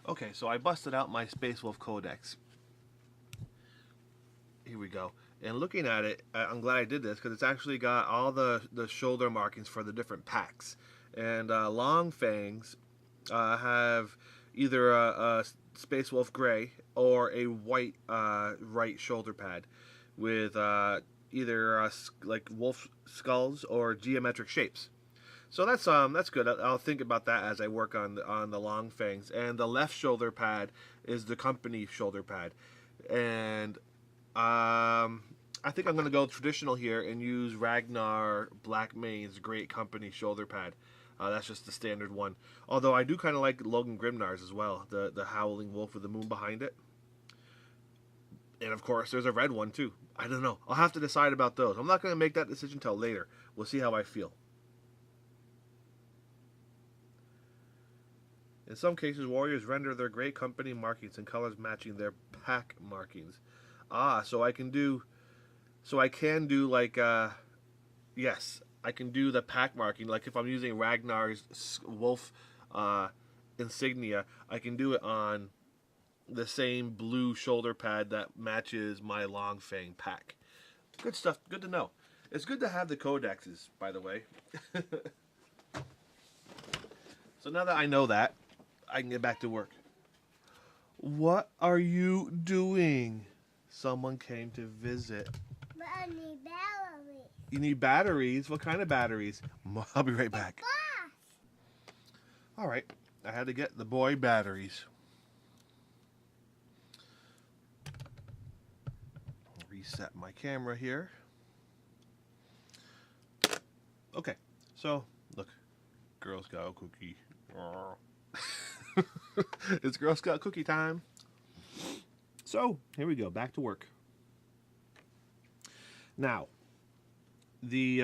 Okay, so I busted out my Space Wolf Codex. Here we go. And looking at it, I'm glad I did this because it's actually got all the shoulder markings for the different packs. And Long Fangs have either a Space Wolf Gray or a white right shoulder pad with either like wolf skulls or geometric shapes. So that's good. I'll think about that as I work on the Long Fangs. And the left shoulder pad is the company shoulder pad, and I think I'm gonna go traditional here and use Ragnar Black Mane's Great Company shoulder pad. That's just the standard one. Although I do kind of like Logan Grimnar's as well, the Howling Wolf with the moon behind it. And of course, there's a red one too. I don't know. I'll have to decide about those. I'm not going to make that decision till later. We'll see how I feel. In some cases, warriors render their Great Company markings in colors matching their pack markings. So I can do like yes, I can do the pack marking. Like if I'm using Ragnar's wolf insignia, I can do it on the same blue shoulder pad that matches my Long Fang pack. Good stuff. Good to know. It's good to have the codexes, by the way. So now that I know that, I can get back to work. What are you doing? Someone came to visit. But I need batteries. You need batteries? What kind of batteries? I'll be right back. All right. I had to get the boy batteries. Reset my camera here. Okay. So, look. Girl Scout cookie. It's Girl Scout cookie time. So, here we go. Back to work. Now, the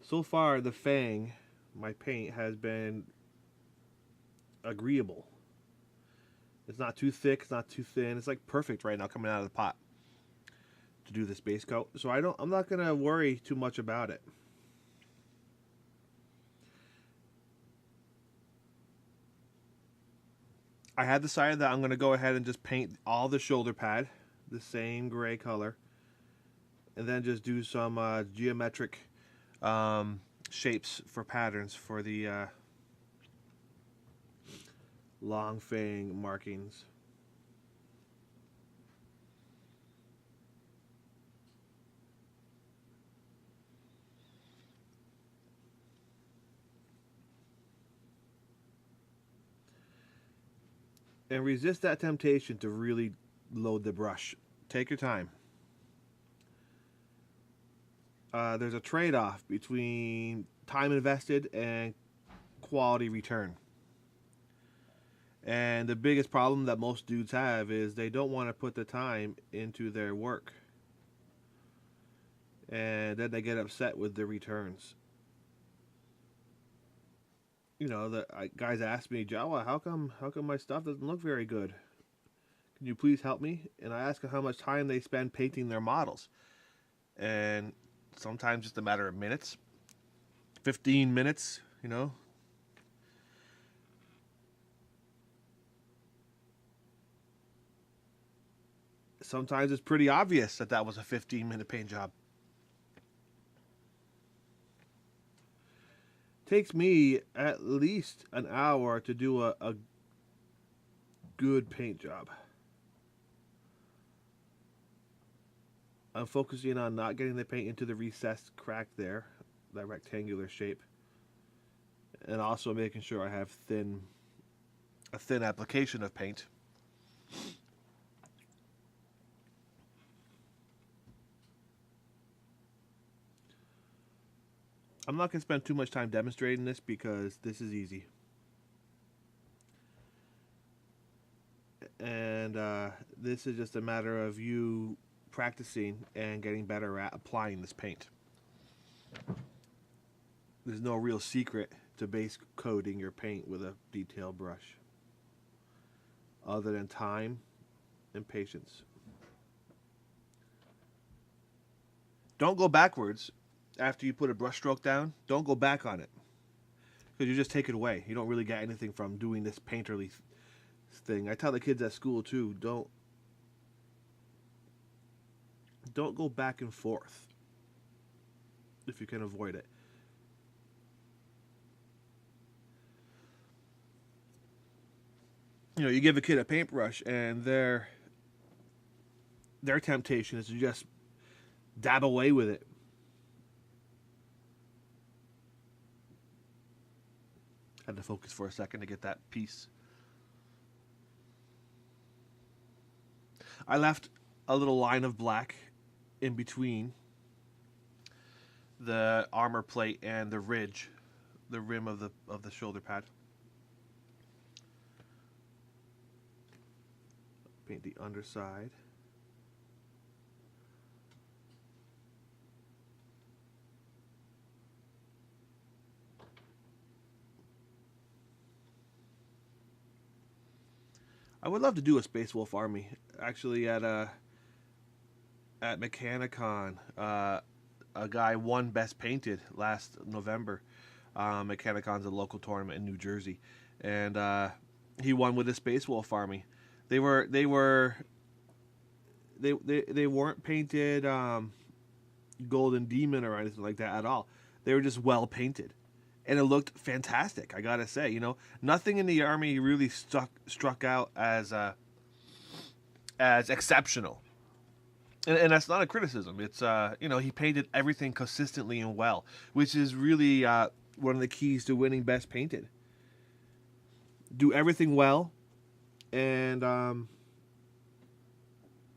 so far the Fang, my paint has been agreeable. It's not too thick, it's not too thin. It's like perfect right now coming out of the pot to do this base coat. So I'm not going to worry too much about it. I had decided that I'm going to go ahead and just paint all the shoulder pad the same gray color, and then just do some geometric shapes for patterns for the Long Fang markings. And resist that temptation to really load the brush. Take your time. There's a trade-off between time invested and quality return. And the biggest problem that most dudes have is they don't want to put the time into their work. And then they get upset with the returns. You know, the guys ask me, Jawa, how come my stuff doesn't look very good? Can you please help me? And I ask them how much time they spend painting their models. And sometimes just a matter of minutes. 15 minutes, you know. Sometimes it's pretty obvious that that was a 15-minute paint job. Takes me at least an hour to do a good paint job. I'm focusing on not getting the paint into the recessed crack there, that rectangular shape, and also making sure I have a thin application of paint. I'm not going to spend too much time demonstrating this because this is easy. And this is just a matter of you practicing and getting better at applying this paint. There's no real secret to base coating your paint with a detail brush other than time and patience. Don't go backwards after you put a brush stroke down. Don't go back on it. because you just take it away. You don't really get anything from doing this painterly thing. I tell the kids at school too, don't go back and forth if you can avoid it. You know, you give a kid a paintbrush and their temptation is to just dab away with it. Had to focus for a second to get that piece. I left a little line of black in between the armor plate and the ridge, the rim of the shoulder pad. Paint the underside. I would love to do a Space Wolf army. Actually, at Mechanicon, a guy won Best Painted last November. Mechanicon's a local tournament in New Jersey, and he won with a Space Wolf army. They weren't painted Golden Demon or anything like that at all. They were just well painted, and it looked fantastic. I gotta say, nothing in the army really struck out as exceptional, and that's not a criticism. It's he painted everything consistently and well, which is really one of the keys to winning Best Painted. Do everything well, and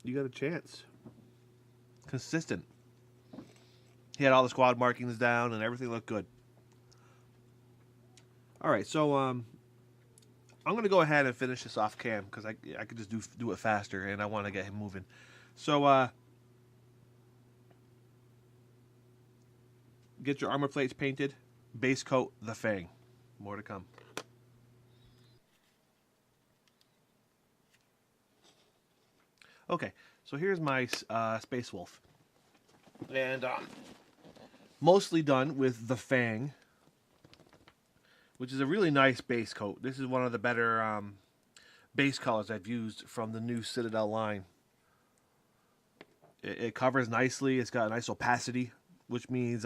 you got a chance. Consistent. He had all the squad markings down, and everything looked good. All right, so I'm going to go ahead and finish this off cam because I could just do it faster, and I want to get him moving. So get your armor plates painted. Base coat the Fang. More to come. Okay, so here's my Space Wolf. And mostly done with the Fang, which is a really nice base coat. This is one of the better base colors I've used from the new Citadel line. It covers nicely. It's got a nice opacity, which means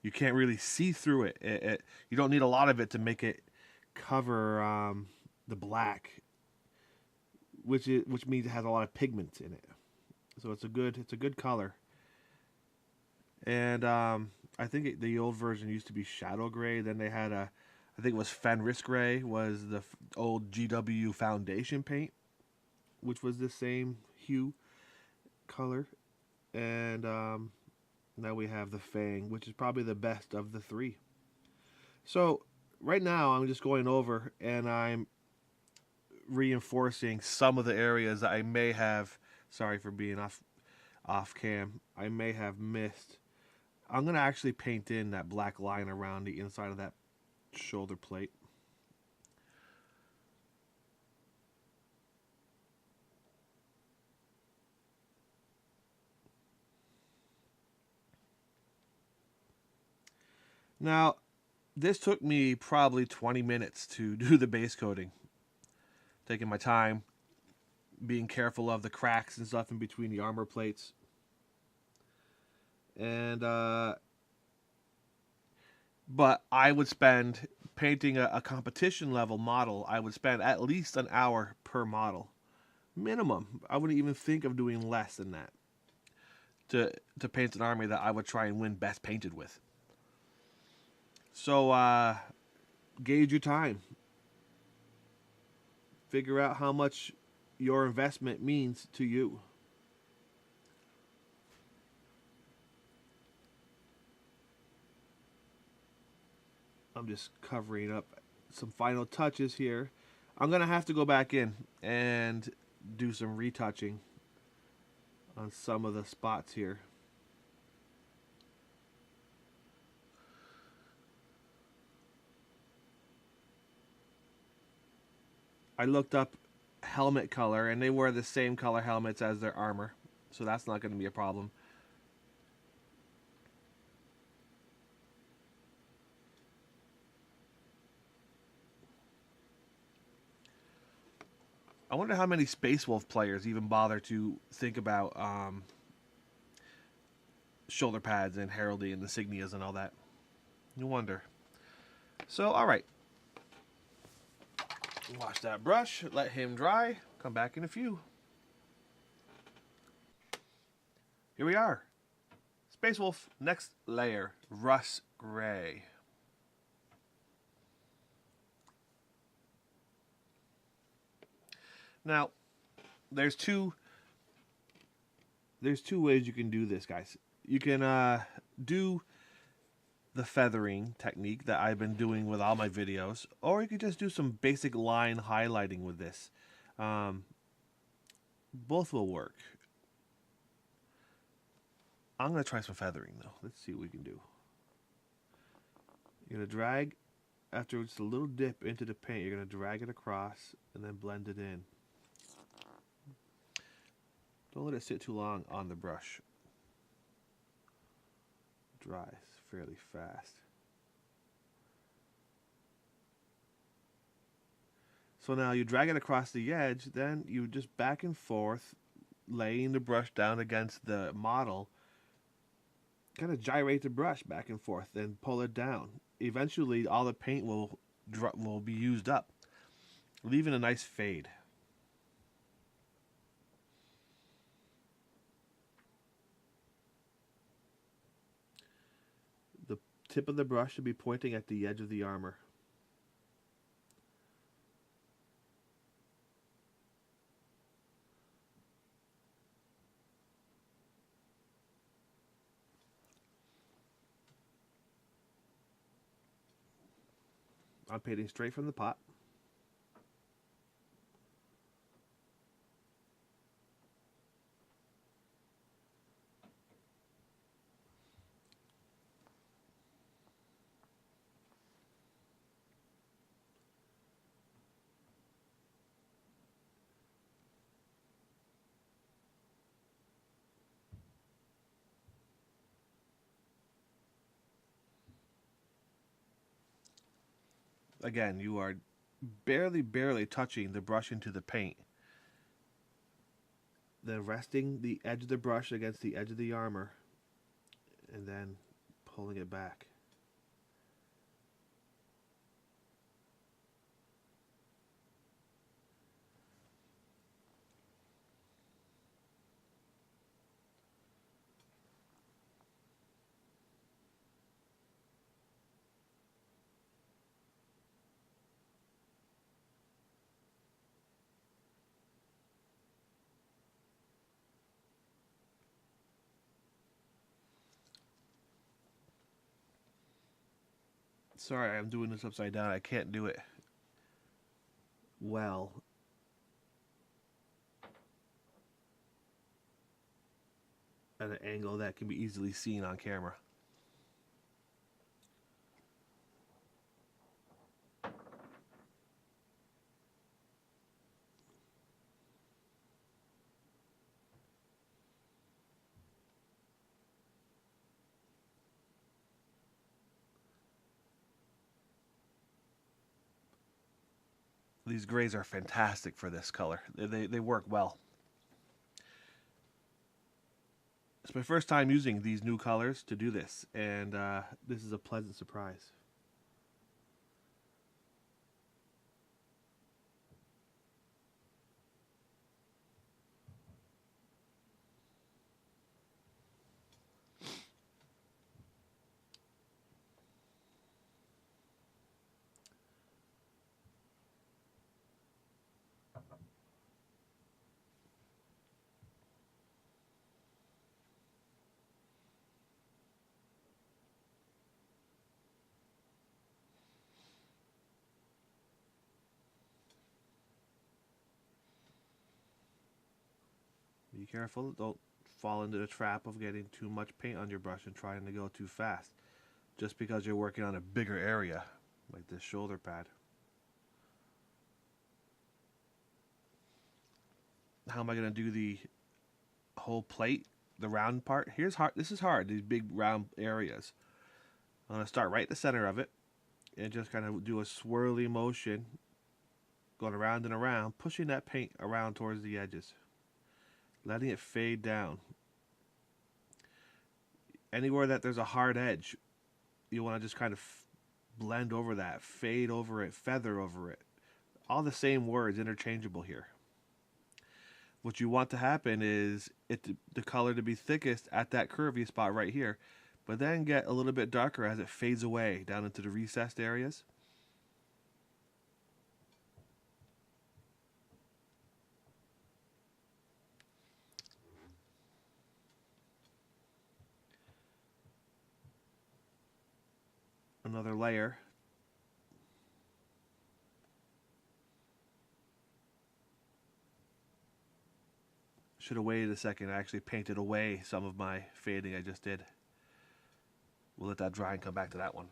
you can't really see through it. You don't need a lot of it to make it cover the black, which means it has a lot of pigment in it. So it's a good color. And I think the old version used to be Shadow Gray. Then they had I think it was Fenris Gray was the old GW Foundation paint, which was the same hue color. And now we have the Fang, which is probably the best of the three. So right now I'm just going over and I'm reinforcing some of the areas that I may have, sorry for being off cam, I may have missed. I'm going to actually paint in that black line around the inside of that shoulder plate. Now, this took me probably 20 minutes to do the base coating. Taking my time, being careful of the cracks and stuff in between the armor plates. And but I would spend painting a competition level model. I would spend at least an hour per model, minimum. I wouldn't even think of doing less than that to paint an army that I would try and win Best Painted with. So gauge your time. Figure out how much your investment means to you. I'm just covering up some final touches here. I'm going to have to go back in and do some retouching on some of the spots here. I looked up helmet color, and they wear the same color helmets as their armor, so that's not going to be a problem. I wonder how many Space Wolf players even bother to think about shoulder pads and heraldry and insignias and all that. You wonder. So, all right. Wash that brush, let him dry, come back in a few. Here we are. Space Wolf, next layer, Rust Gray. Now, there's two ways you can do this, guys. You can do the feathering technique that I've been doing with all my videos, or you could just do some basic line highlighting with this. Both will work. I'm going to try some feathering, though. Let's see what we can do. You're going to drag, after it's a little dip into the paint, you're going to drag it across and then blend it in. Don't let it sit too long on the brush. It dries fairly fast. So now you drag it across the edge, then you just back and forth, laying the brush down against the model, kind of gyrate the brush back and forth, then pull it down. Eventually, all the paint will be used up, leaving a nice fade. The tip of the brush should be pointing at the edge of the armor. I'm painting straight from the pot. Again, you are barely touching the brush into the paint. Then resting the edge of the brush against the edge of the armor, and then pulling it back. Sorry, I'm doing this upside down. I can't do it well. At an angle that can be easily seen on camera. These grays are fantastic for this color. They work well. It's my first time using these new colors to do this, and this is a pleasant surprise. Be careful, don't fall into the trap of getting too much paint on your brush and trying to go too fast, just because you're working on a bigger area, like this shoulder pad. How am I going to do the whole plate, the round part? Here's hard. This is hard, these big round areas. I'm going to start right at the center of it and just kind of do a swirly motion going around and around, pushing that paint around towards the edges, letting it fade down. Anywhere that there's a hard edge, you want to just kind of blend over that, fade over it, feather over it. All the same words, interchangeable here. What you want to happen is the color to be thickest at that curvy spot right here, but then get a little bit darker as it fades away down into the recessed areas. Another layer. Should have waited a second. I actually painted away some of my fading I just did. We'll let that dry and come back to that one.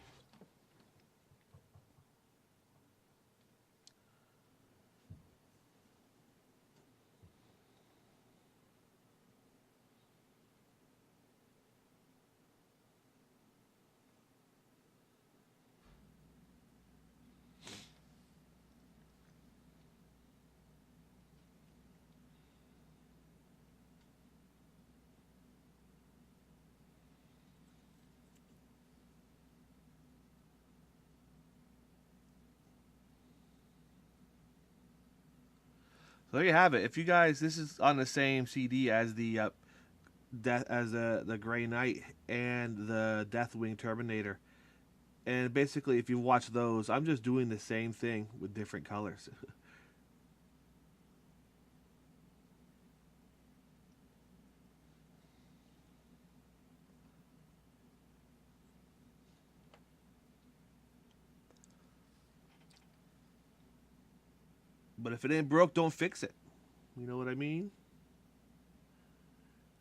So there you have it. If you guys, this is on the same CD as the the Grey Knight and the Deathwing Terminator. And basically, if you watch those, I'm just doing the same thing with different colors. But if it ain't broke, don't fix it. You know what I mean?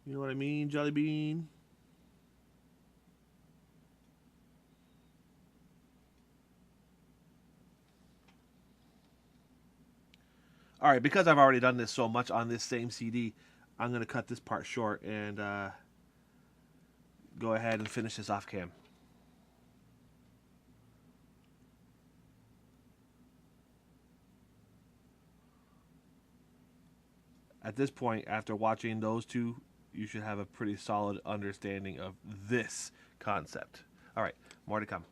You know what I mean, Jelly Bean? All right, because I've already done this so much on this same CD, I'm going to cut this part short and go ahead and finish this off cam. At this point, after watching those two, you should have a pretty solid understanding of this concept. All right, more to come.